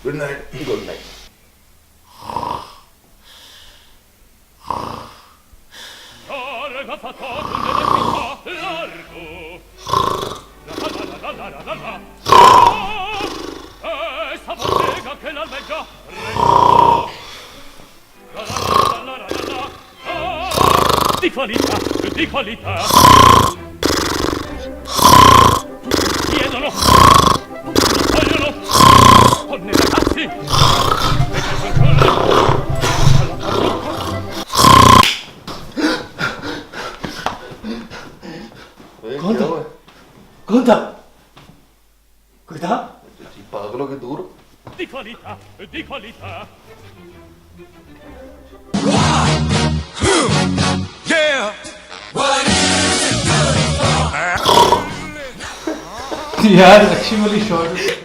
Good night. Good night. Larga fatato nella città, largo. La la la la la la la. Sta bottega che l'albeggia reggo. La la la la la la la. Di qualità, di qualità. Chiedono, vogliono, donne e ragazzi, e che fanciulle, alla parrucca. कौन था? कौन था? कोई था? पागलों के दूर Di qualità, di qualità. Yeah. यार अच्छी वाली शॉट